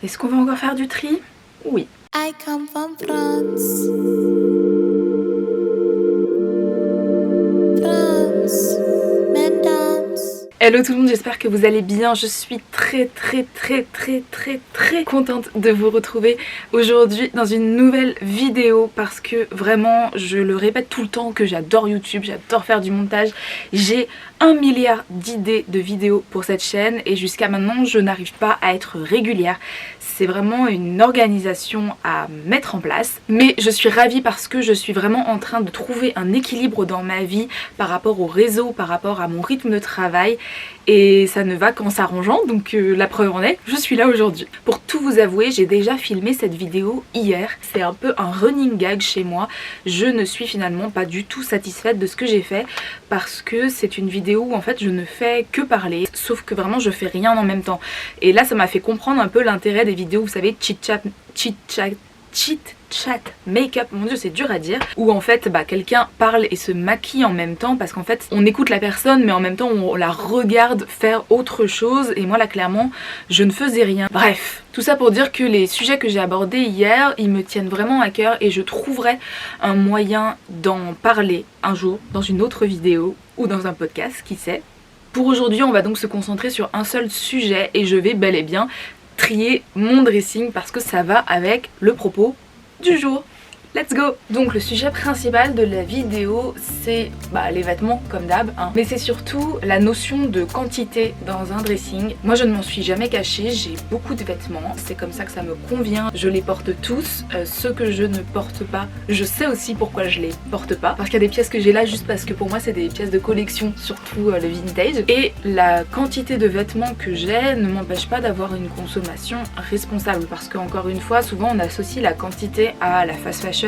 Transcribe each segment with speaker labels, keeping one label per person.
Speaker 1: Est-ce qu'on va encore faire du tri? Oui.
Speaker 2: I come from France. France, mesdames.
Speaker 1: Hello tout le monde, j'espère que vous allez bien. Je suis très contente de vous retrouver aujourd'hui dans une nouvelle vidéo parce que vraiment, je le répète tout le temps que j'adore YouTube, j'adore faire du montage. J'ai 1 milliard d'idées de vidéos pour cette chaîne et jusqu'à maintenant, je n'arrive pas à être régulière. C'est vraiment une organisation à mettre en place, mais je suis ravie parce que je suis vraiment en train de trouver un équilibre dans ma vie par rapport au réseau, par rapport à mon rythme de travail, et ça ne va qu'en s'arrangeant, donc la preuve en est, je suis là aujourd'hui. Pour tout vous avouer, j'ai déjà filmé cette vidéo hier, c'est un peu un running gag chez moi. Je ne suis finalement pas du tout satisfaite de ce que j'ai fait parce que c'est une vidéo où en fait je ne fais que parler, sauf que vraiment je fais rien en même temps. Et là ça m'a fait comprendre un peu l'intérêt des vidéos, vous savez, chit-chat make-up, mon dieu c'est dur à dire, où en fait quelqu'un parle et se maquille en même temps parce qu'en fait on écoute la personne mais en même temps on la regarde faire autre chose, et moi là clairement je ne faisais rien. Bref, tout ça pour dire que les sujets que j'ai abordés hier ils me tiennent vraiment à cœur et je trouverai un moyen d'en parler un jour dans une autre vidéo ou dans un podcast, qui sait. Pour aujourd'hui on va donc se concentrer sur un seul sujet et je vais bel et bien trier mon dressing parce que ça va avec le propos du jour. Let's go! Donc le sujet principal de la vidéo c'est les vêtements comme d'hab, hein. Mais c'est surtout la notion de quantité dans un dressing. Moi je ne m'en suis jamais cachée, j'ai beaucoup de vêtements, c'est comme ça que ça me convient, je les porte tous. Ceux que je ne porte pas, je sais aussi pourquoi je les porte pas, parce qu'il y a des pièces que j'ai là juste parce que pour moi c'est des pièces de collection, surtout le vintage. Et la quantité de vêtements que j'ai ne m'empêche pas d'avoir une consommation responsable, parce qu'encore une fois souvent on associe la quantité à la fast fashion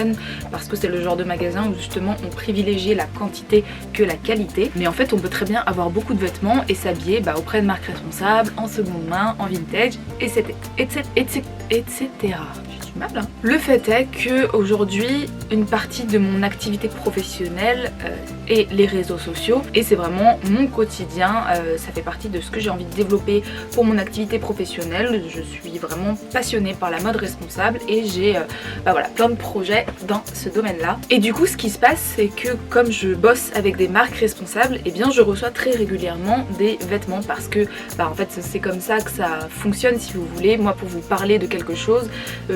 Speaker 1: parce que c'est le genre de magasin où justement on privilégie la quantité que la qualité, mais en fait on peut très bien avoir beaucoup de vêtements et s'habiller auprès de marques responsables, en seconde main, en vintage, etc. Mal, hein. Le fait est que aujourd'hui une partie de mon activité professionnelle est les réseaux sociaux, et c'est vraiment mon quotidien, ça fait partie de ce que j'ai envie de développer pour mon activité professionnelle. Je suis vraiment passionnée par la mode responsable et j'ai plein de projets dans ce domaine là, et du coup ce qui se passe c'est que comme je bosse avec des marques responsables, et bien je reçois très régulièrement des vêtements parce que en fait c'est comme ça que ça fonctionne si vous voulez. Moi pour vous parler de quelque chose,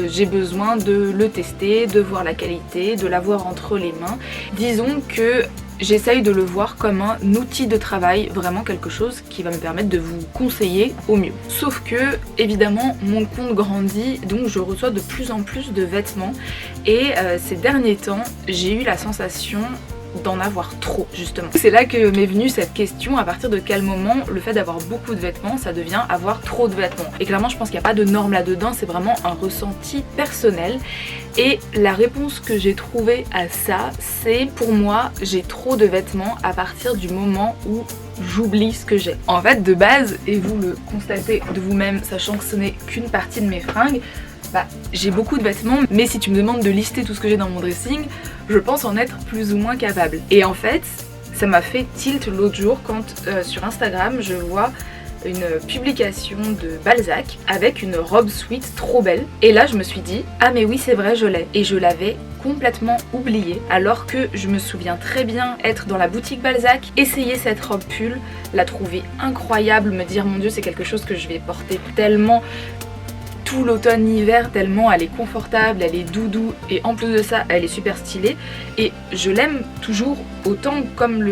Speaker 1: j'ai besoin de le tester, de voir la qualité, de l'avoir entre les mains. Disons que j'essaye de le voir comme un outil de travail, vraiment quelque chose qui va me permettre de vous conseiller au mieux. Sauf que, évidemment, mon compte grandit, donc je reçois de plus en plus de vêtements, et ces derniers temps, j'ai eu la sensation d'en avoir trop, justement. C'est là que m'est venue cette question: à partir de quel moment le fait d'avoir beaucoup de vêtements ça devient avoir trop de vêtements? Et clairement je pense qu'il n'y a pas de norme là-dedans, c'est vraiment un ressenti personnel. Et la réponse que j'ai trouvée à ça, c'est pour moi j'ai trop de vêtements à partir du moment où j'oublie ce que j'ai. En fait de base, et vous le constatez de vous-même sachant que ce n'est qu'une partie de mes fringues, j'ai beaucoup de vêtements, mais si tu me demandes de lister tout ce que j'ai dans mon dressing, je pense en être plus ou moins capable. Et en fait, ça m'a fait tilt l'autre jour quand sur Instagram je vois une publication de Balzac avec une robe sweat trop belle. Et là je me suis dit, ah mais oui c'est vrai je l'ai. Et je l'avais complètement oubliée, alors que je me souviens très bien être dans la boutique Balzac, essayer cette robe pull, la trouver incroyable, me dire mon dieu c'est quelque chose que je vais porter tellement tout l'automne-hiver, tellement elle est confortable, elle est doudou, et en plus de ça elle est super stylée, et je l'aime toujours autant comme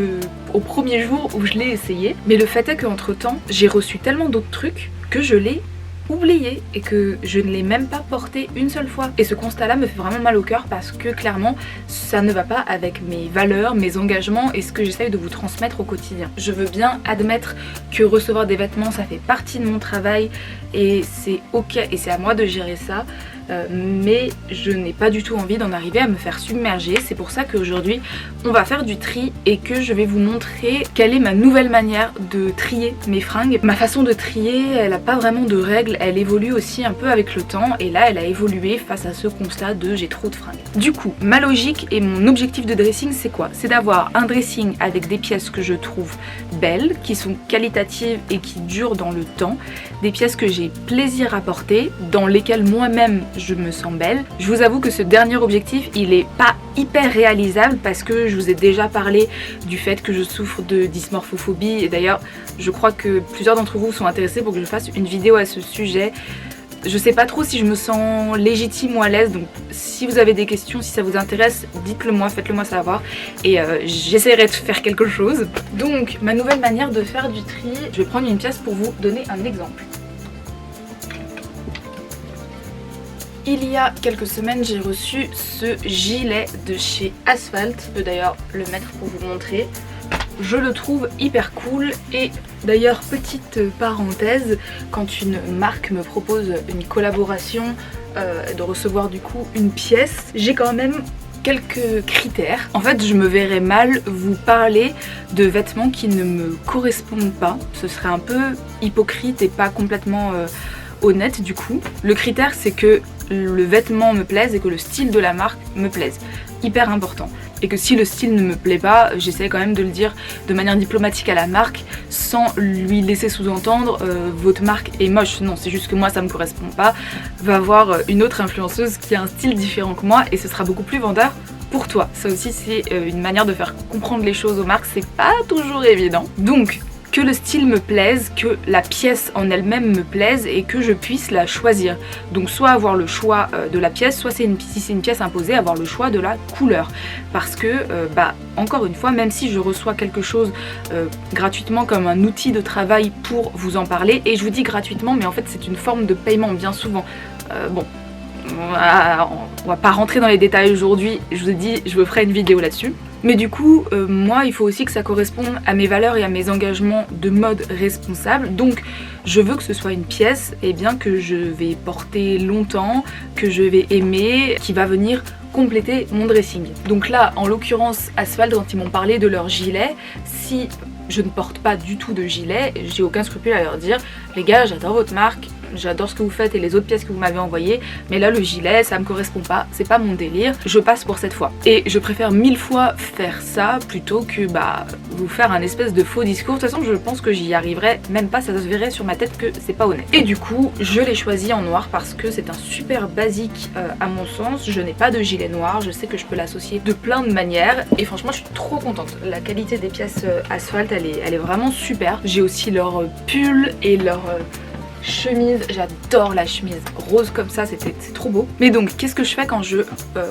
Speaker 1: au premier jour où je l'ai essayé. Mais le fait est qu'entre temps j'ai reçu tellement d'autres trucs que je l'ai oublié et que je ne l'ai même pas porté une seule fois. Et ce constat là me fait vraiment mal au cœur parce que clairement ça ne va pas avec mes valeurs, mes engagements et ce que j'essaye de vous transmettre au quotidien. Je veux bien admettre que recevoir des vêtements ça fait partie de mon travail et c'est ok et c'est à moi de gérer ça, mais je n'ai pas du tout envie d'en arriver à me faire submerger. C'est pour ça qu'aujourd'hui on va faire du tri et que je vais vous montrer quelle est ma nouvelle manière de trier mes fringues. Ma façon de trier, elle n'a pas vraiment de règles, elle évolue aussi un peu avec le temps, et là elle a évolué face à ce constat de j'ai trop de fringues. Du coup, ma logique et mon objectif de dressing c'est quoi? C'est d'avoir un dressing avec des pièces que je trouve belles, qui sont qualitatives et qui durent dans le temps, des pièces que j'ai plaisir à porter, dans lesquelles moi-même je me sens belle. Je vous avoue que ce dernier objectif, il est pas hyper réalisable parce que je vous ai déjà parlé du fait que je souffre de dysmorphophobie et d'ailleurs je crois que plusieurs d'entre vous sont intéressés pour que je fasse une vidéo à ce sujet. Je sais pas trop si je me sens légitime ou à l'aise, donc si vous avez des questions, si ça vous intéresse, dites-le moi, faites-le moi savoir et j'essaierai de faire quelque chose. Donc ma nouvelle manière de faire du tri, je vais prendre une pièce pour vous donner un exemple. Il y a quelques semaines, j'ai reçu ce gilet de chez Asphalt. Je peux d'ailleurs le mettre pour vous montrer. Je le trouve hyper cool et d'ailleurs petite parenthèse, quand une marque me propose une collaboration, de recevoir du coup une pièce, j'ai quand même quelques critères. En fait, je me verrais mal vous parler de vêtements qui ne me correspondent pas. Ce serait un peu hypocrite et pas complètement honnête du coup. Le critère, c'est que le vêtement me plaise et que le style de la marque me plaise. Hyper important. Et que si le style ne me plaît pas, j'essaie quand même de le dire de manière diplomatique à la marque sans lui laisser sous-entendre votre marque est moche. Non, c'est juste que moi ça me correspond pas. Va voir une autre influenceuse qui a un style différent que moi et ce sera beaucoup plus vendeur pour toi. Ça aussi c'est une manière de faire comprendre les choses aux marques, c'est pas toujours évident. Donc que le style me plaise, que la pièce en elle-même me plaise et que je puisse la choisir. Donc soit avoir le choix de la pièce, soit si c'est une pièce imposée, avoir le choix de la couleur. Parce que, encore une fois, même si je reçois quelque chose gratuitement comme un outil de travail pour vous en parler, et je vous dis gratuitement, mais en fait c'est une forme de paiement bien souvent. On va pas rentrer dans les détails aujourd'hui, je vous ai dit, je vous ferai une vidéo là-dessus. Mais du coup, moi, il faut aussi que ça corresponde à mes valeurs et à mes engagements de mode responsable. Donc, je veux que ce soit une pièce que je vais porter longtemps, que je vais aimer, qui va venir compléter mon dressing. Donc là, en l'occurrence, Asphalt, quand ils m'ont parlé de leur gilet, si je ne porte pas du tout de gilet, j'ai aucun scrupule à leur dire « Les gars, j'adore votre marque, j'adore ce que vous faites et les autres pièces que vous m'avez envoyées, mais là le gilet ça me correspond pas, c'est pas mon délire, je passe pour cette fois. » Et je préfère 1000 fois faire ça plutôt que vous faire un espèce de faux discours. De toute façon je pense que j'y arriverai même pas, ça se verrait sur ma tête que c'est pas honnête. Et du coup je l'ai choisi en noir parce que c'est un super basique à mon sens. Je n'ai pas de gilet noir, je sais que je peux l'associer de plein de manières et franchement je suis trop contente. La qualité des pièces Asphalt elle est vraiment super. J'ai aussi leur pull et leur chemise, j'adore la chemise rose comme ça, c'est trop beau. Mais donc qu'est-ce que je fais quand je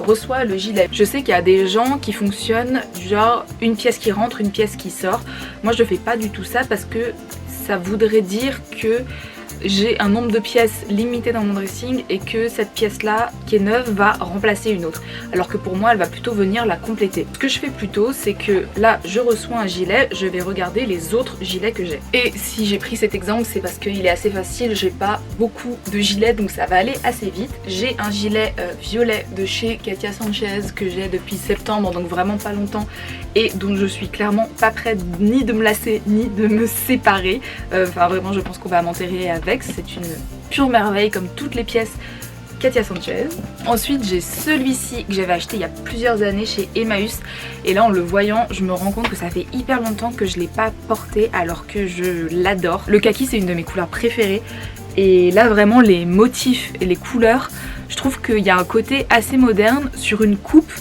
Speaker 1: reçois le gilet? Je sais qu'il y a des gens qui fonctionnent du genre une pièce qui rentre, une pièce qui sort. Moi je fais pas du tout ça parce que ça voudrait dire que j'ai un nombre de pièces limité dans mon dressing et que cette pièce là qui est neuve va remplacer une autre, alors que pour moi elle va plutôt venir la compléter. Ce que je fais plutôt c'est que là je reçois un gilet, je vais regarder les autres gilets que j'ai. Et si j'ai pris cet exemple c'est parce qu'il est assez facile, j'ai pas beaucoup de gilets donc ça va aller assez vite. J'ai un gilet violet de chez Katia Sanchez que j'ai depuis septembre, donc vraiment pas longtemps, et dont je suis clairement pas prête ni de me lasser ni de me séparer. Enfin vraiment je pense qu'on va m'enterrer avec. C'est une pure merveille comme toutes les pièces Katia Sanchez. Ensuite j'ai celui-ci que j'avais acheté il y a plusieurs années chez Emmaüs et là en le voyant je me rends compte que ça fait hyper longtemps que je l'ai pas porté alors que je l'adore. Le kaki c'est une de mes couleurs préférées et là vraiment les motifs et les couleurs, je trouve qu'il y a un côté assez moderne sur une coupe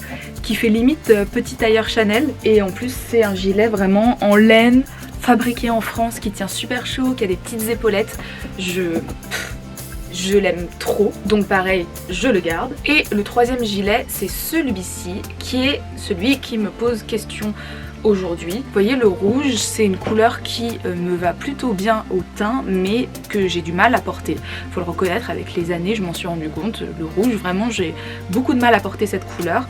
Speaker 1: qui fait limite petit tailleur Chanel et en plus c'est un gilet vraiment en laine fabriqué en France qui tient super chaud, qui a des petites épaulettes. Je l'aime trop, donc pareil je le garde. Et le troisième gilet c'est celui-ci qui est celui qui me pose question aujourd'hui. Vous voyez le rouge c'est une couleur qui me va plutôt bien au teint mais que j'ai du mal à porter. Faut le reconnaître, avec les années je m'en suis rendu compte, le rouge vraiment j'ai beaucoup de mal à porter cette couleur.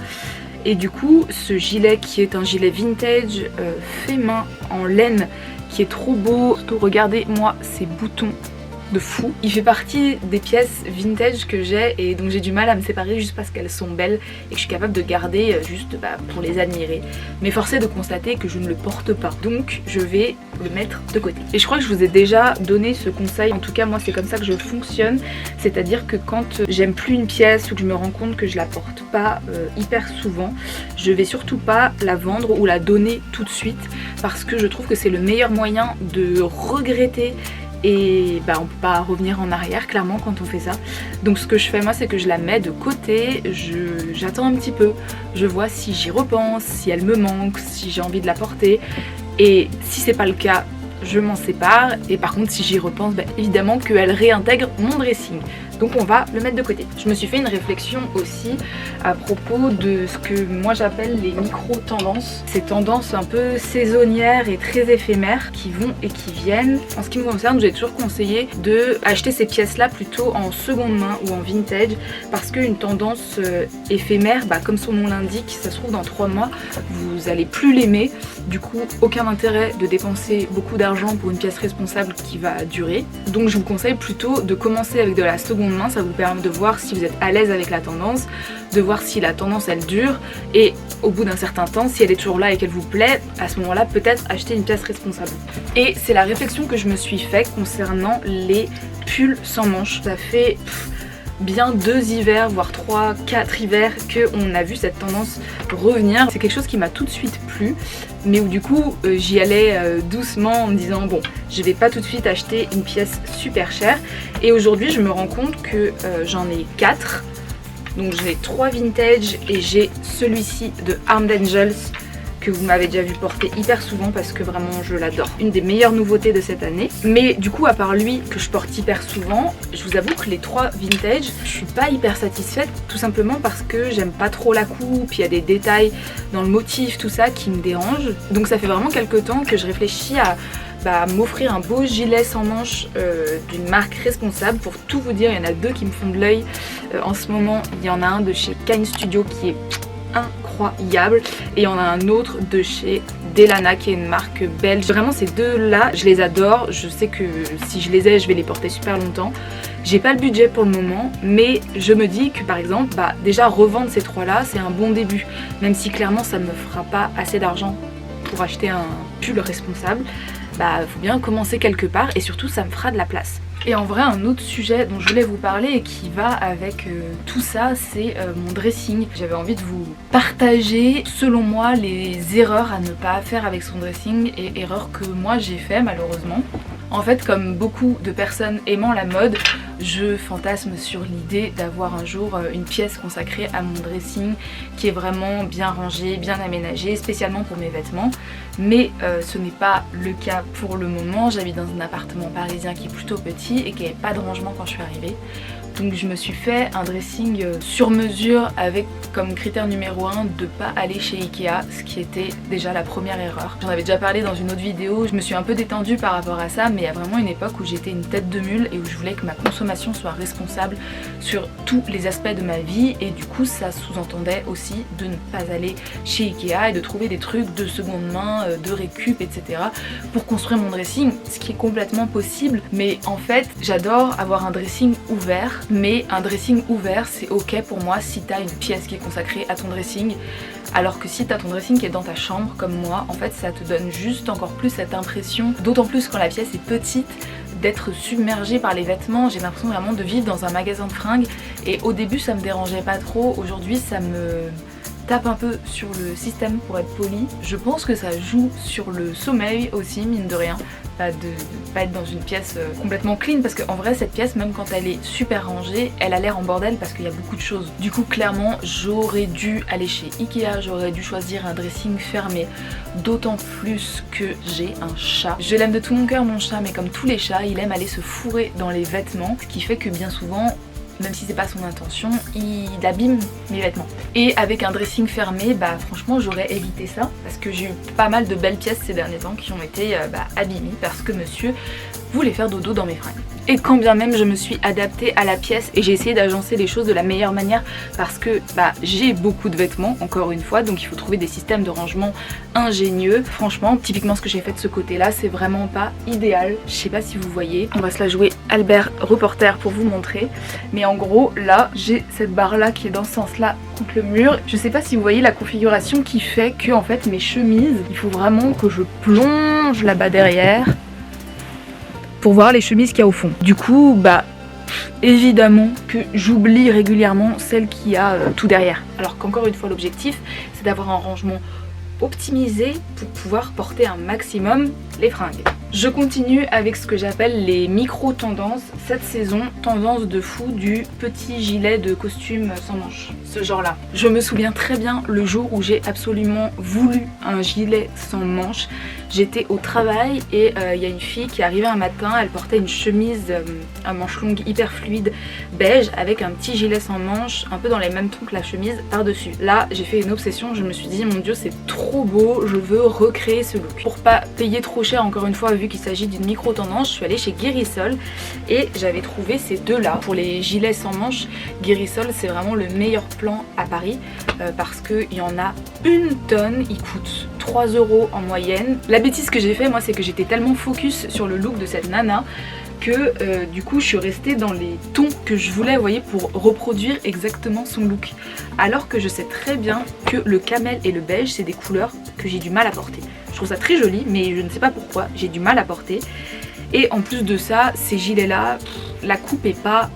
Speaker 1: Et du coup ce gilet qui est un gilet vintage fait main en laine qui est trop beau, surtout regardez moi ces boutons de fou. Il fait partie des pièces vintage que j'ai et donc j'ai du mal à me séparer juste parce qu'elles sont belles et que je suis capable de garder juste pour les admirer. Mais force est de constater que je ne le porte pas, donc je vais le mettre de côté. Et je crois que je vous ai déjà donné ce conseil, en tout cas moi c'est comme ça que je fonctionne, c'est à dire que quand j'aime plus une pièce ou que je me rends compte que je la porte pas hyper souvent, je vais surtout pas la vendre ou la donner tout de suite parce que je trouve que c'est le meilleur moyen de regretter et bah on peut pas revenir en arrière clairement quand on fait ça. Donc ce que je fais moi, c'est que je la mets de côté, j'attends un petit peu, je vois si j'y repense, si elle me manque, si j'ai envie de la porter, et si c'est pas le cas, je m'en sépare. Et par contre si j'y repense, bah, évidemment qu'elle réintègre mon dressing. Donc on va le mettre de côté. Je me suis fait une réflexion aussi à propos de ce que moi j'appelle les micro-tendances. Ces tendances un peu saisonnières et très éphémères qui vont et qui viennent. En ce qui me concerne, j'ai toujours conseillé de acheter ces pièces-là plutôt en seconde main ou en vintage, parce qu'une tendance éphémère, bah, comme son nom l'indique, ça se trouve dans 3 mois, vous allez plus l'aimer. Du coup, aucun intérêt de dépenser beaucoup d'argent pour une pièce responsable qui va durer. Donc je vous conseille plutôt de commencer avec de la seconde main, ça vous permet de voir si vous êtes à l'aise avec la tendance, de voir si la tendance elle dure, et au bout d'un certain temps, si elle est toujours là et qu'elle vous plaît, à ce moment là peut-être acheter une pièce responsable. Et c'est la réflexion que je me suis faite concernant les pulls sans manches. Ça fait bien 2 hivers, voire 3, 4 hivers qu'on a vu cette tendance revenir. C'est quelque chose qui m'a tout de suite plu, mais où du coup j'y allais doucement en me disant bon, je vais pas tout de suite acheter une pièce super chère. Et aujourd'hui je me rends compte que j'en ai 4. Donc j'ai 3 vintage et j'ai celui-ci de Armed Angels que vous m'avez déjà vu porter hyper souvent parce que vraiment je l'adore. Une des meilleures nouveautés de cette année. Mais du coup, à part lui que je porte hyper souvent, je vous avoue que les 3 vintage, je suis pas hyper satisfaite, tout simplement parce que j'aime pas trop la coupe, il y a des détails dans le motif, tout ça qui me dérange. Donc ça fait vraiment quelques temps que je réfléchis à m'offrir un beau gilet sans manches d'une marque responsable. Pour tout vous dire, il y en a 2 qui me font de l'œil en ce moment. Il y en a un de chez Kind Studio qui est incroyable, et il y en a un autre de chez Delana qui est une marque belge. Vraiment ces 2 là je les adore, je sais que si je les ai je vais les porter super longtemps. J'ai pas le budget pour le moment, mais je me dis que par exemple déjà revendre ces 3 là c'est un bon début, même si clairement ça me fera pas assez d'argent pour acheter un pull responsable. Faut bien commencer quelque part, et surtout ça me fera de la place. Et en vrai, un autre sujet dont je voulais vous parler et qui va avec tout ça, c'est mon dressing. J'avais envie de vous partager, selon moi, les erreurs à ne pas faire avec son dressing, et erreurs que moi j'ai fait malheureusement. En fait, comme beaucoup de personnes aimant la mode, je fantasme sur l'idée d'avoir un jour une pièce consacrée à mon dressing qui est vraiment bien rangée, bien aménagée, spécialement pour mes vêtements. Mais ce n'est pas le cas pour le moment. J'habite dans un appartement parisien qui est plutôt petit et qui n'avait pas de rangement quand je suis arrivée. Donc je me suis fait un dressing sur mesure avec comme critère numéro 1 de pas aller chez Ikea, ce qui était déjà la première erreur. J'en avais déjà parlé dans une autre vidéo, je me suis un peu détendue par rapport à ça, mais il y a vraiment une époque où j'étais une tête de mule et où je voulais que ma consommation soit responsable sur tous les aspects de ma vie, et du coup ça sous-entendait aussi de ne pas aller chez Ikea et de trouver des trucs de seconde main, de récup, etc. pour construire mon dressing, ce qui est complètement possible. Mais en fait j'adore avoir un dressing ouvert, mais un dressing ouvert c'est ok pour moi si t'as une pièce qui est consacrée à ton dressing, alors que si t'as ton dressing qui est dans ta chambre comme moi, en fait ça te donne juste encore plus cette impression, d'autant plus quand la pièce est petite, d'être submergée par les vêtements. J'ai l'impression vraiment de vivre dans un magasin de fringues, et au début ça me dérangeait pas trop, aujourd'hui ça me tape un peu sur le système pour être poli. Je pense que ça joue sur le sommeil aussi, mine de rien, de pas être dans une pièce complètement clean, parce qu'en vrai cette pièce, même quand elle est super rangée, elle a l'air en bordel parce qu'il y a beaucoup de choses. Du coup clairement j'aurais dû aller chez Ikea, j'aurais dû choisir un dressing fermé, d'autant plus que j'ai un chat. Je l'aime de tout mon cœur mon chat, mais comme tous les chats, il aime aller se fourrer dans les vêtements, ce qui fait que bien souvent, même si c'est pas son intention, il abîme mes vêtements. Et avec un dressing fermé, franchement j'aurais évité ça, parce que j'ai eu pas mal de belles pièces ces derniers temps qui ont été abîmées parce que monsieur voulait faire dodo dans mes fringues. Et quand bien même je me suis adaptée à la pièce et j'ai essayé d'agencer les choses de la meilleure manière, parce que j'ai beaucoup de vêtements encore une fois, donc il faut trouver des systèmes de rangement ingénieux. Franchement, typiquement ce que j'ai fait de ce côté là, c'est vraiment pas idéal. Je sais pas si vous voyez, on va se la jouer Albert reporter pour vous montrer, mais en gros là j'ai cette barre là qui est dans ce sens là contre le mur. Je sais pas si vous voyez la configuration qui fait que en fait mes chemises, il faut vraiment que je plonge là-bas derrière pour voir les chemises qu'il y a au fond. Du coup, évidemment que j'oublie régulièrement celle qui a tout derrière. Alors qu'encore une fois, l'objectif, c'est d'avoir un rangement optimisé pour pouvoir porter un maximum les fringues. Je continue avec ce que j'appelle les micro-tendances. Cette saison, tendance de fou du petit gilet de costume sans manches. Ce genre-là. Je me souviens très bien le jour où j'ai absolument voulu un gilet sans manches. J'étais au travail et il y a une fille qui est arrivée un matin, elle portait une chemise à manches longues hyper fluide beige avec un petit gilet sans manches, un peu dans les mêmes tons que la chemise par-dessus. Là, j'ai fait une obsession, je me suis dit mon dieu c'est trop beau, je veux recréer ce look. Pour pas payer trop cher encore une fois vu qu'il s'agit d'une micro-tendance, je suis allée chez Guérisol et j'avais trouvé ces deux-là. Pour les gilets sans manches, Guérisol c'est vraiment le meilleur plan à Paris parce qu'il y en a une tonne, ils coûtent 3 € en moyenne. La bêtise que j'ai fait moi c'est que j'étais tellement focus sur le look de cette nana que du coup je suis restée dans les tons que je voulais, vous voyez, pour reproduire exactement son look. Alors que je sais très bien que le camel et le beige c'est des couleurs que j'ai du mal à porter. Je trouve ça très joli mais je ne sais pas pourquoi, j'ai du mal à porter. Et en plus de ça, ces gilets là, la coupe est pas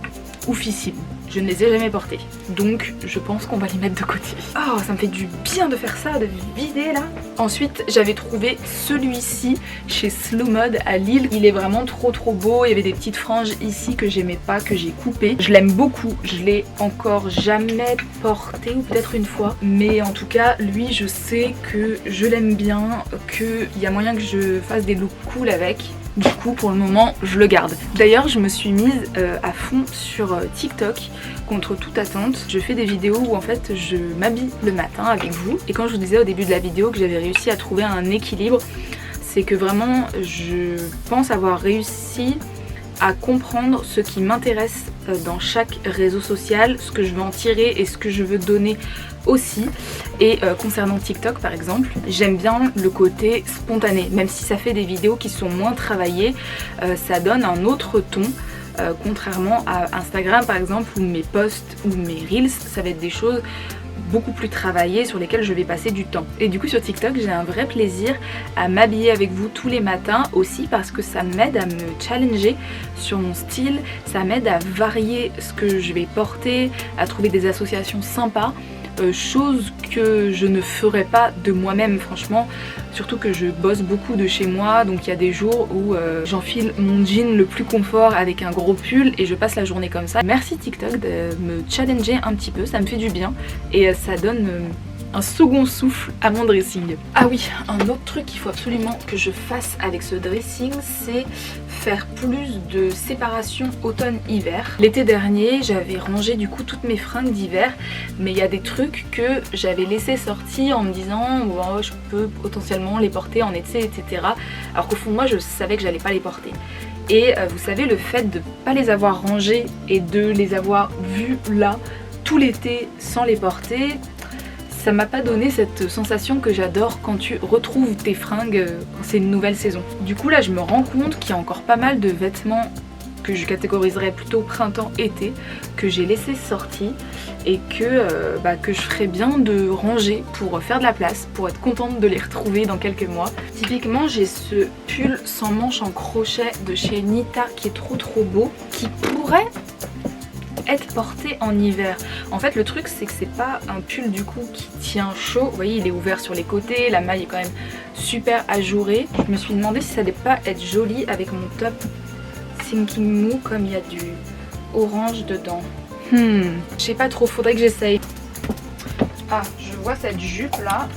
Speaker 1: oufissime. Je ne les ai jamais portés, donc je pense qu'on va les mettre de côté. Oh, ça me fait du bien de faire ça, de vider là. Ensuite, j'avais trouvé celui-ci chez Slow Mode à Lille. Il est vraiment trop beau, il y avait des petites franges ici que j'aimais pas, que j'ai coupées. Je l'aime beaucoup, je l'ai encore jamais porté, ou peut-être une fois. Mais en tout cas, lui, je sais que je l'aime bien, qu'il y a moyen que je fasse des looks cool avec. Du coup pour le moment je le garde. D'ailleurs je me suis mise à fond sur TikTok contre toute attente. Je fais des vidéos où en fait je m'habille le matin avec vous. Et quand je vous disais au début de la vidéo que j'avais réussi à trouver un équilibre, c'est que vraiment je pense avoir réussi à comprendre ce qui m'intéresse dans chaque réseau social, ce que je veux en tirer et ce que je veux donner aussi. Et concernant TikTok par exemple, j'aime bien le côté spontané, même si ça fait des vidéos qui sont moins travaillées, ça donne un autre ton. Contrairement à Instagram par exemple où mes posts ou mes reels ça va être des choses beaucoup plus travaillées sur lesquelles je vais passer du temps. Et du coup sur TikTok j'ai un vrai plaisir à m'habiller avec vous tous les matins aussi parce que ça m'aide à me challenger sur mon style, ça m'aide à varier ce que je vais porter, à trouver des associations sympas. Chose que je ne ferais pas de moi-même franchement, surtout que je bosse beaucoup de chez moi, donc il y a des jours où j'enfile mon jean le plus confort avec un gros pull et je passe la journée comme ça. Merci TikTok de me challenger un petit peu, ça me fait du bien et ça donne un second souffle à mon dressing. Ah oui, un autre truc qu'il faut absolument que je fasse avec ce dressing, c'est faire plus de séparation automne-hiver. L'été dernier, j'avais rangé du coup toutes mes fringues d'hiver, mais il y a des trucs que j'avais laissé sortir en me disant oh, je peux potentiellement les porter en été, etc. Alors qu'au fond de moi, je savais que j'allais pas les porter. Et vous savez, le fait de pas les avoir rangés et de les avoir vus là tout l'été sans les porter, ça m'a pas donné cette sensation que j'adore quand tu retrouves tes fringues quand c'est une nouvelle saison. Du coup là je me rends compte qu'il y a encore pas mal de vêtements que je catégoriserais plutôt printemps-été que j'ai laissé sortis et que je ferais bien de ranger pour faire de la place, pour être contente de les retrouver dans quelques mois. Typiquement j'ai ce pull sans manches en crochet de chez Nita qui est trop beau, qui pourrait être porté en hiver. En fait le truc c'est que c'est pas un pull du coup qui tient chaud, vous voyez il est ouvert sur les côtés, la maille est quand même super ajourée. Je me suis demandé si ça allait pas être joli avec mon top Thinking Mou comme il y a du orange dedans. Je sais pas trop, faudrait que j'essaye. Ah, je vois cette jupe là.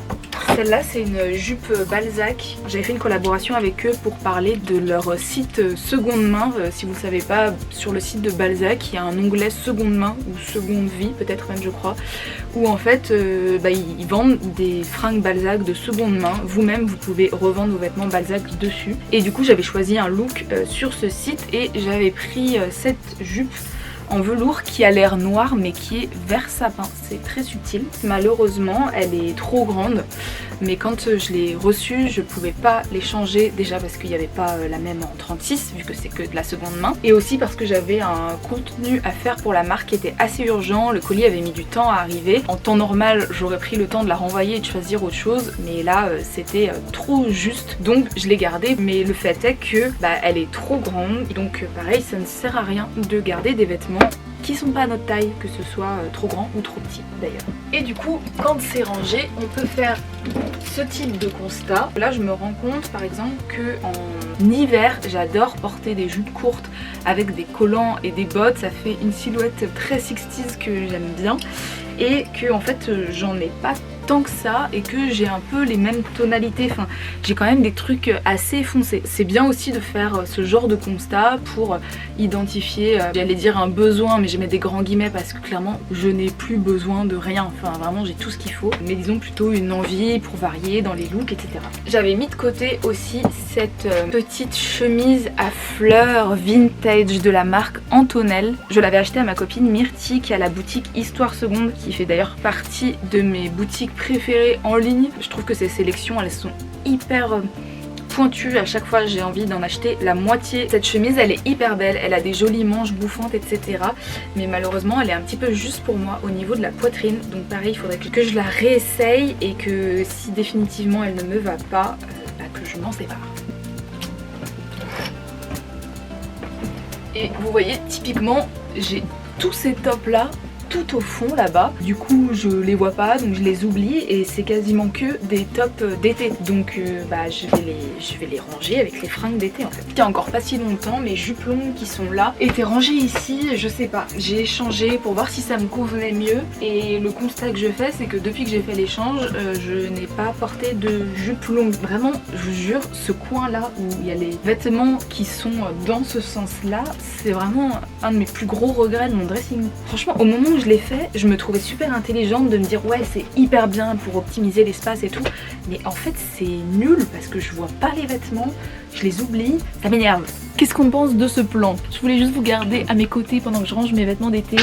Speaker 1: Celle-là c'est une jupe Balzac. J'avais fait une collaboration avec eux pour parler de leur site seconde main. Si vous ne savez pas, sur le site de Balzac il y a un onglet seconde main ou seconde vie peut-être même je crois, où en fait ils vendent des fringues Balzac de seconde main. Vous-même vous pouvez revendre vos vêtements Balzac dessus. Et du coup j'avais choisi un look sur ce site et j'avais pris cette jupe en velours qui a l'air noir mais qui est vert sapin, c'est très subtil. Malheureusement elle est trop grande, mais quand je l'ai reçue je pouvais pas les changer, déjà parce qu'il n'y avait pas la même en 36 vu que c'est que de la seconde main, et aussi parce que j'avais un contenu à faire pour la marque qui était assez urgent, le colis avait mis du temps à arriver. En temps normal j'aurais pris le temps de la renvoyer et de choisir autre chose, mais là c'était trop juste, donc je l'ai gardée. Mais le fait est que elle est trop grande, donc pareil ça ne sert à rien de garder des vêtements qui sont pas à notre taille, que ce soit trop grand ou trop petit d'ailleurs. Et du coup, quand c'est rangé, on peut faire ce type de constat. Là, je me rends compte par exemple que en hiver, j'adore porter des jupes courtes avec des collants et des bottes. Ça fait une silhouette très 60s que j'aime bien et que en fait, j'en ai pas tant que ça et que j'ai un peu les mêmes tonalités, enfin j'ai quand même des trucs assez foncés. C'est bien aussi de faire ce genre de constat pour identifier, j'allais dire un besoin, mais je mets des grands guillemets parce que clairement je n'ai plus besoin de rien, enfin vraiment j'ai tout ce qu'il faut, mais disons plutôt une envie pour varier dans les looks, etc. J'avais mis de côté aussi cette petite chemise à fleurs vintage de la marque Antonelle. Je l'avais achetée à ma copine Myrtille qui a la boutique Histoire Seconde, qui fait d'ailleurs partie de mes boutiques préférées en ligne. Je trouve que ces sélections elles sont hyper pointues, à chaque fois j'ai envie d'en acheter la moitié. Cette chemise elle est hyper belle, elle a des jolies manches bouffantes etc, mais malheureusement elle est un petit peu juste pour moi au niveau de la poitrine, donc pareil il faudrait que je la réessaye et que si définitivement elle ne me va pas, que je m'en sépare. Et vous voyez typiquement j'ai tous ces tops là tout au fond là-bas, du coup je les vois pas donc je les oublie et c'est quasiment que des tops d'été, donc je vais les ranger avec les fringues d'été en fait. Il y a encore pas si longtemps mes jupes longues qui sont là étaient rangées ici, je sais pas, j'ai échangé pour voir si ça me convenait mieux et le constat que je fais c'est que depuis que j'ai fait l'échange je n'ai pas porté de jupes longues. Vraiment je vous jure, ce coin là où il y a les vêtements qui sont dans ce sens là, c'est vraiment un de mes plus gros regrets de mon dressing. Franchement au moment où je l'ai fait, je me trouvais super intelligente de me dire ouais c'est hyper bien pour optimiser l'espace et tout, mais en fait c'est nul parce que je vois pas les vêtements, je les oublie, ça m'énerve. Qu'est-ce qu'on pense de ce plan? Je voulais juste vous garder à mes côtés pendant que je range mes vêtements d'été.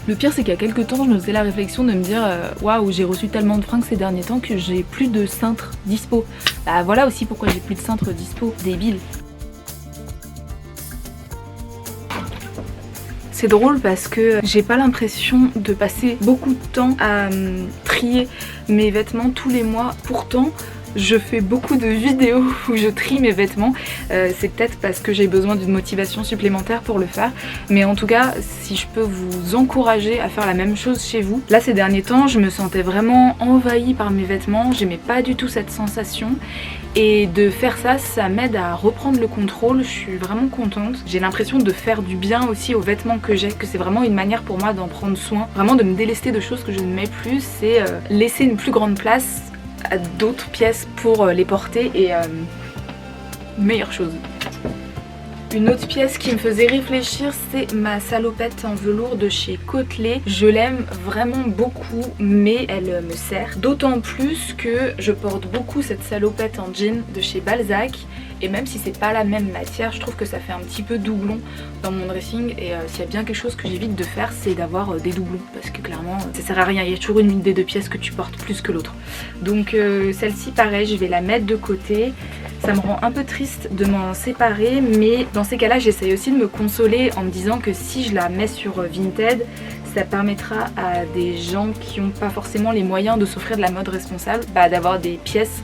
Speaker 1: Le pire c'est qu'il y a quelques temps je me faisais la réflexion de me dire waouh j'ai reçu tellement de fringues ces derniers temps que j'ai plus de cintre dispo. Bah voilà aussi pourquoi j'ai plus de cintre dispo, débile. C'est drôle parce que j'ai pas l'impression de passer beaucoup de temps à trier mes vêtements tous les mois. Pourtant, je fais beaucoup de vidéos où je trie mes vêtements. C'est peut-être parce que j'ai besoin d'une motivation supplémentaire pour le faire. Mais en tout cas, si je peux vous encourager à faire la même chose chez vous. Là, ces derniers temps, je me sentais vraiment envahie par mes vêtements. J'aimais pas du tout cette sensation. Et de faire ça, ça m'aide à reprendre le contrôle, je suis vraiment contente. J'ai l'impression de faire du bien aussi aux vêtements que j'ai, que c'est vraiment une manière pour moi d'en prendre soin. Vraiment de me délester de choses que je ne mets plus, c'est laisser une plus grande place à d'autres pièces pour les porter et meilleure chose. Une autre pièce qui me faisait réfléchir, c'est ma salopette en velours de chez Côtelet. Je l'aime vraiment beaucoup, mais elle me sert. D'autant plus que je porte beaucoup cette salopette en jean de chez Balzac. Et même si c'est pas la même matière, je trouve que ça fait un petit peu doublon dans mon dressing. Et s'il y a bien quelque chose que j'évite de faire, c'est d'avoir des doublons. Parce que clairement, ça sert à rien. Il y a toujours une des deux pièces que tu portes plus que l'autre. Donc celle-ci, pareil, je vais la mettre de côté. Ça me rend un peu triste de m'en séparer, mais dans ces cas-là, j'essaye aussi de me consoler en me disant que si je la mets sur Vinted, ça permettra à des gens qui n'ont pas forcément les moyens de s'offrir de la mode responsable, d'avoir des pièces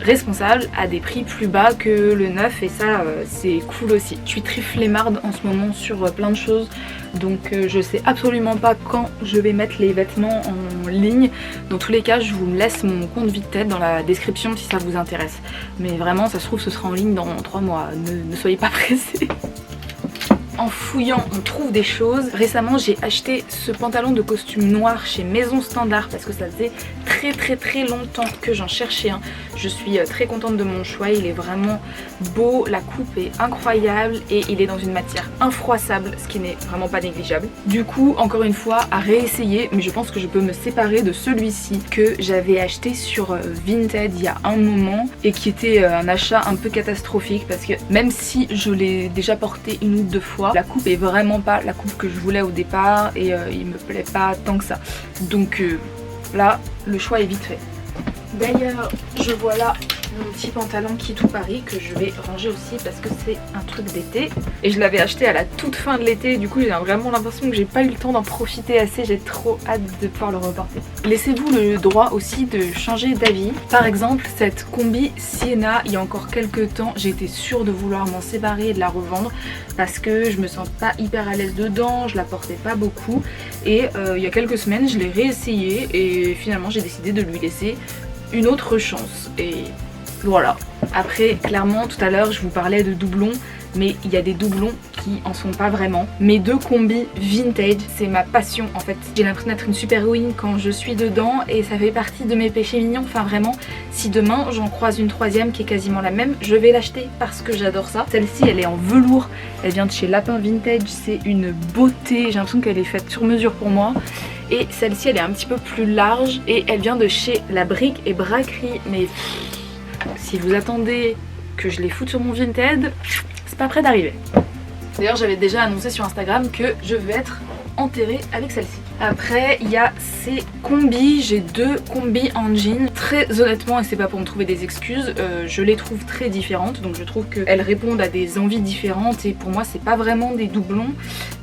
Speaker 1: responsables à des prix plus bas que le neuf, et ça c'est cool aussi. Je suis très flemmarde en ce moment sur plein de choses, donc je sais absolument pas quand je vais mettre les vêtements en ligne. Dans tous les cas, je vous laisse mon compte Vinted dans la description si ça vous intéresse, mais vraiment ça se trouve ce sera en ligne dans 3 mois, ne soyez pas pressés. En fouillant, on trouve des choses. Récemment, j'ai acheté ce pantalon de costume noir chez Maison Standard parce que ça faisait très longtemps que j'en cherchais un. Je suis très contente de mon choix, il est vraiment beau, la coupe est incroyable et il est dans une matière infroissable, ce qui n'est vraiment pas négligeable. Du coup, encore une fois, à réessayer, mais je pense que je peux me séparer de celui-ci que j'avais acheté sur Vinted il y a un moment et qui était un achat un peu catastrophique parce que même si je l'ai déjà porté une ou deux fois, la coupe est vraiment pas la coupe que je voulais au départ et il me plaît pas tant que ça. Donc là, le choix est vite fait. D'ailleurs, je vois là mon petit pantalon Qui Tout Paris que je vais ranger aussi parce que c'est un truc d'été. Et je l'avais acheté à la toute fin de l'été, du coup j'ai vraiment l'impression que j'ai pas eu le temps d'en profiter assez, j'ai trop hâte de pouvoir le reporter. Laissez-vous le droit aussi de changer d'avis. Par exemple, cette combi Sienna, il y a encore quelques temps, j'étais sûre de vouloir m'en séparer et de la revendre parce que je me sens pas hyper à l'aise dedans, je la portais pas beaucoup. Et il y a quelques semaines, je l'ai réessayé et finalement j'ai décidé de lui laisser une autre chance. Et voilà. Après, clairement, tout à l'heure, je vous parlais de doublons, mais il y a des doublons qui en sont pas vraiment. Mes deux combis vintage, c'est ma passion en fait. J'ai l'impression d'être une super héroïne quand je suis dedans et ça fait partie de mes péchés mignons. Enfin vraiment, si demain j'en croise une troisième qui est quasiment la même, je vais l'acheter parce que j'adore ça. Celle-ci, elle est en velours, elle vient de chez Lapin Vintage, c'est une beauté. J'ai l'impression qu'elle est faite sur mesure pour moi. Et celle-ci, elle est un petit peu plus large et elle vient de chez La Brique et Braquerie. Mais si vous attendez que je les foute sur mon Vinted, c'est pas près d'arriver. D'ailleurs, j'avais déjà annoncé sur Instagram que je vais être enterrée avec celle-ci. Après, il y a ces combis. J'ai deux combis en jean. Très honnêtement, et c'est pas pour me trouver des excuses, je les trouve très différentes. Donc je trouve qu'elles répondent à des envies différentes. Et pour moi, c'est pas vraiment des doublons.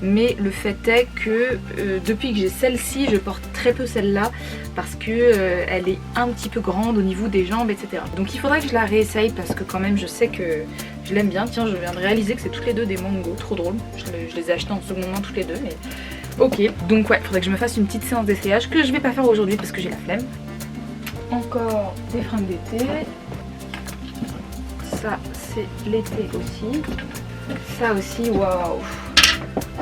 Speaker 1: Mais le fait est que depuis que j'ai celle-ci, je porte très peu celle-là. Parce que elle est un petit peu grande au niveau des jambes, etc. Donc il faudrait que je la réessaye parce que quand même, je sais que je l'aime bien. Tiens, je viens de réaliser que c'est toutes les deux des mangos. Trop drôle. Je les ai achetés en seconde main toutes les deux. Mais ok, donc ouais, faudrait que je me fasse une petite séance d'essayage que je vais pas faire aujourd'hui parce que j'ai la flemme. Encore des fringues d'été. Ça, c'est l'été aussi. Ça aussi, waouh.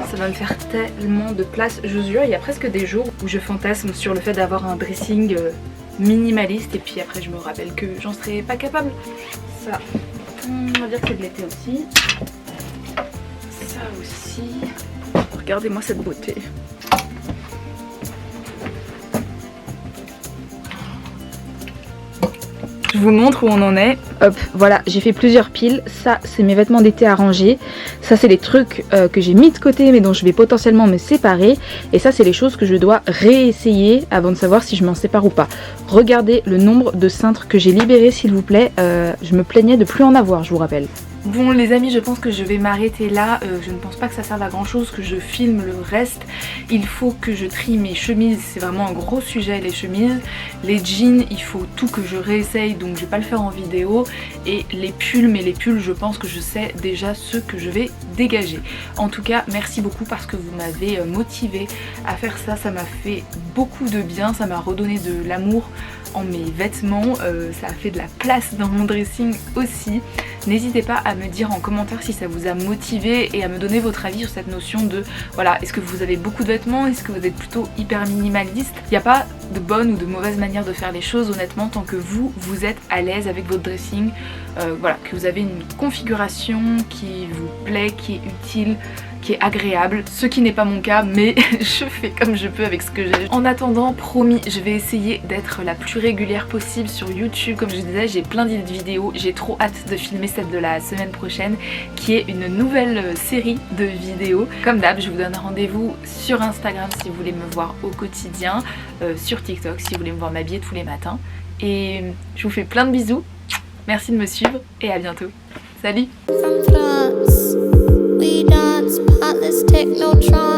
Speaker 1: Ça va me faire tellement de place. Je vous jure, il y a presque des jours où je fantasme sur le fait d'avoir un dressing minimaliste et puis après je me rappelle que j'en serais pas capable. Ça, on va dire que c'est de l'été aussi. Ça aussi. Regardez-moi cette beauté. Je vous montre où on en est. Hop, voilà, j'ai fait plusieurs piles. Ça, c'est mes vêtements d'été à ranger. Ça, c'est les trucs que j'ai mis de côté mais dont je vais potentiellement me séparer. Et ça, c'est les choses que je dois réessayer avant de savoir si je m'en sépare ou pas. Regardez le nombre de cintres que j'ai libérés, s'il vous plaît. Je me plaignais de plus en avoir, je vous rappelle. Bon les amis, je pense que je vais m'arrêter là. Je ne pense pas que ça serve à grand chose que je filme le reste. Il faut que je trie mes chemises, c'est vraiment un gros sujet les chemises. Les jeans, il faut tout que je réessaye, donc je vais pas le faire en vidéo. Et les pulls, mais les pulls je pense que je sais déjà ceux que je vais dégager. En tout cas merci beaucoup parce que vous m'avez motivée à faire ça. Ça m'a fait beaucoup de bien, ça m'a redonné de l'amour en mes vêtements, ça a fait de la place dans mon dressing aussi. N'hésitez pas à me dire en commentaire si ça vous a motivé et à me donner votre avis sur cette notion de voilà, est-ce que vous avez beaucoup de vêtements, est-ce que vous êtes plutôt hyper minimaliste. Il n'y a pas de bonne ou de mauvaise manière de faire les choses honnêtement tant que vous êtes à l'aise avec votre dressing, voilà, que vous avez une configuration qui vous plaît, qui est utile, qui est agréable, ce qui n'est pas mon cas mais je fais comme je peux avec ce que j'ai. En attendant, promis, je vais essayer d'être la plus régulière possible sur YouTube. Comme je disais, j'ai plein d'idées de vidéos, j'ai trop hâte de filmer celle de la semaine prochaine qui est une nouvelle série de vidéos. Comme d'hab, je vous donne rendez-vous sur Instagram si vous voulez me voir au quotidien, sur TikTok si vous voulez me voir m'habiller tous les matins. Et je vous fais plein de bisous, merci de me suivre et à bientôt. Salut!
Speaker 2: From France, we dance, heartless techno trance.